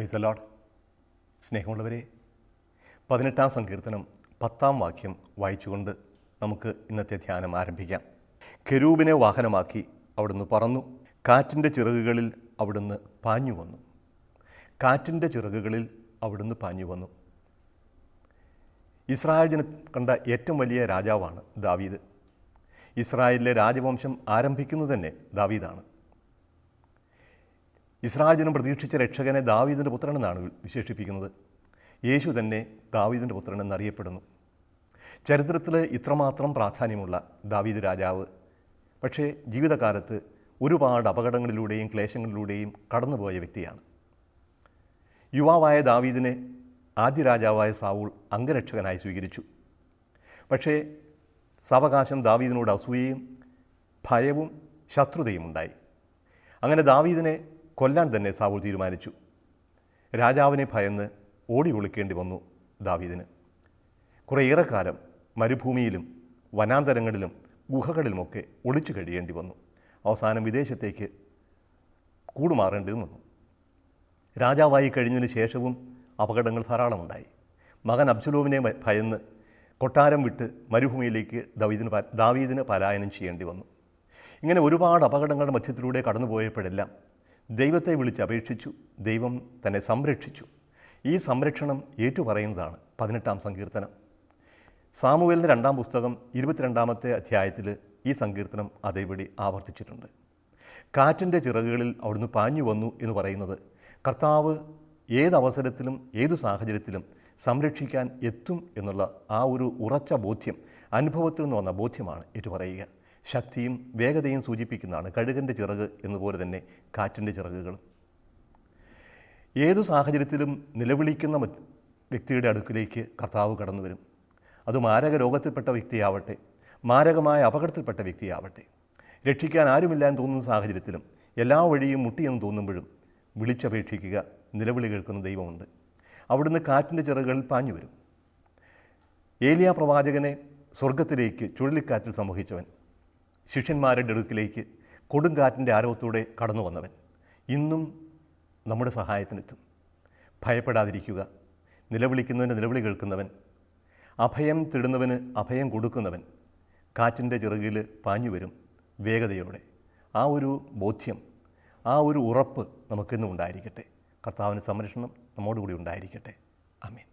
Praise the Lord. സ്നേഹമുള്ളവരെ, 18-ാം സങ്കീർത്തനം 10-ാം വാക്യം വായിച്ചുകൊണ്ട് നമുക്ക് ഇന്നത്തെ ധ്യാനം ആരംഭിക്കാം. കെരൂബിനെ വാഹനമാക്കി അവിടുന്ന് പറന്നു, കാറ്റിൻ്റെ ചിറകുകളിൽ അവിടുന്ന് പാഞ്ഞു വന്നു. കാറ്റിൻ്റെ ചിറകുകളിൽ അവിടുന്ന് പാഞ്ഞു വന്നു. ഇസ്രായേൽ ജനം കണ്ട ഏറ്റവും വലിയ രാജാവാണ് ദാവീദ്. ഇസ്രായേലിലെ രാജവംശം ആരംഭിക്കുന്നത് തന്നെ ദാവീദാണ്. ഇസ്രായേൽ ജനം പ്രതീക്ഷിച്ച രക്ഷകനെ ദാവീദിൻ്റെ പുത്രനെന്നാണ് വിശേഷിപ്പിക്കുന്നത്. യേശു തന്നെ ദാവീദിൻ്റെ പുത്രൻ എന്നറിയപ്പെടുന്നു. ചരിത്രത്തിൽ ഇത്രമാത്രം പ്രാധാന്യമുള്ള ദാവീദ് രാജാവ് പക്ഷേ ജീവിതകാലത്ത് ഒരുപാട് അപകടങ്ങളിലൂടെയും ക്ലേശങ്ങളിലൂടെയും കടന്നുപോയ വ്യക്തിയാണ്. യുവാവായ ദാവീദിനെ ആദ്യ രാജാവായ സാവൂൾ അംഗരക്ഷകനായി സ്വീകരിച്ചു. പക്ഷേ സാവകാശം ദാവീദിനോട് അസൂയയും ഭയവും ശത്രുതയും ഉണ്ടായി. അങ്ങനെ ദാവീദിനെ കൊല്ലാൻ തന്നെ സാവൂൾ തീരുമാനിച്ചു. രാജാവിനെ ഭയന്ന് ഓടി ഒളിക്കേണ്ടി വന്നു ദാവീദിന്. കുറേയേറെ കാലം മരുഭൂമിയിലും വനാന്തരങ്ങളിലും ഗുഹകളിലുമൊക്കെ ഒളിച്ചു കഴിയേണ്ടി വന്നു. അവസാനം വിദേശത്തേക്ക് കൂടുമാറേണ്ടതും വന്നു. രാജാവായി കഴിഞ്ഞതിന് ശേഷവും അപകടങ്ങൾ ധാരാളമുണ്ടായി. മകൻ അബ്ശലോമിനെ ഭയന്ന് കൊട്ടാരം വിട്ട് മരുഭൂമിയിലേക്ക് ദാവീദിന് പലായനം ചെയ്യേണ്ടി വന്നു. ഇങ്ങനെ ഒരുപാട് അപകടങ്ങളുടെ മധ്യത്തിലൂടെ കടന്നുപോയപ്പോഴെല്ലാം ദൈവത്തെ വിളിച്ചപേക്ഷിച്ചു. ദൈവം തന്നെ സംരക്ഷിച്ചു. ഈ സംരക്ഷണം ഏറ്റുപറയുന്നതാണ് 18-ാം സങ്കീർത്തനം. സാമുവേലിൻ്റെ 2-ാം പുസ്തകം 22-ാമത്തെ അധ്യായത്തിൽ ഈ സങ്കീർത്തനം അതേപടി ആവർത്തിച്ചിട്ടുണ്ട്. കാറ്റിൻ്റെ ചിറകുകളിൽ അവിടുന്ന് പാഞ്ഞു വന്നു എന്ന് പറയുന്നത് കർത്താവ് ഏതവസരത്തിലും ഏതു സാഹചര്യത്തിലും സംരക്ഷിക്കാൻ എത്തും എന്നുള്ള ആ ഒരു ഉറച്ച ബോധ്യം, അനുഭവത്തിൽ നിന്ന് വന്ന ബോധ്യമാണ് ഏറ്റുപറയുക. ശക്തിയും വേഗതയും സൂചിപ്പിക്കുന്നതാണ് കഴുകൻ്റെ ചിറക് എന്നപോലെ തന്നെ കാറ്റിൻ്റെ ചിറകുകളും. ഏതു സാഹചര്യത്തിലും നിലവിളിക്കുന്ന വ്യക്തിയുടെ അടുക്കിലേക്ക് കർത്താവ് കടന്നു വരും. അത് മാരക രോഗത്തിൽപ്പെട്ട വ്യക്തിയാവട്ടെ, മാരകമായ അപകടത്തിൽപ്പെട്ട വ്യക്തിയാവട്ടെ, രക്ഷിക്കാൻ ആരുമില്ല എന്ന് തോന്നുന്ന സാഹചര്യത്തിലും എല്ലാ വഴിയും മുട്ടിയെന്ന് തോന്നുമ്പോഴും വിളിച്ചപേക്ഷിക്കുക, നിലവിളി കേൾക്കുന്ന ദൈവമുണ്ട്. അവിടുന്ന് കാറ്റിൻ്റെ ചിറകുകളിൽ പാഞ്ഞു വരും. ഏലിയാ പ്രവാചകനെ സ്വർഗത്തിലേക്ക് ചുഴലിക്കാറ്റിൽ സംവഹിച്ചവൻ, ശിഷ്യന്മാരുടെ അടുക്കിലേക്ക് കൊടുങ്കാറ്റിൻ്റെ ആരവത്തോടെ കടന്നു വന്നവൻ ഇന്നും നമ്മുടെ സഹായത്തിനെത്തും. ഭയപ്പെടാതിരിക്കുക. നിലവിളിക്കുന്നവൻ്റെ നിലവിളി കേൾക്കുന്നവൻ, അഭയം തേടുന്നവന് അഭയം കൊടുക്കുന്നവൻ കാറ്റിൻ്റെ ചിറകിൽ പാഞ്ഞു വരും വേഗതയോടെ. ആ ഒരു ബോധ്യം, ആ ഒരു ഉറപ്പ് നമുക്കെന്നും ഉണ്ടായിരിക്കട്ടെ. കർത്താവിൻ്റെ സംരക്ഷണം നമ്മോടുകൂടി ഉണ്ടായിരിക്കട്ടെ. ആമേൻ.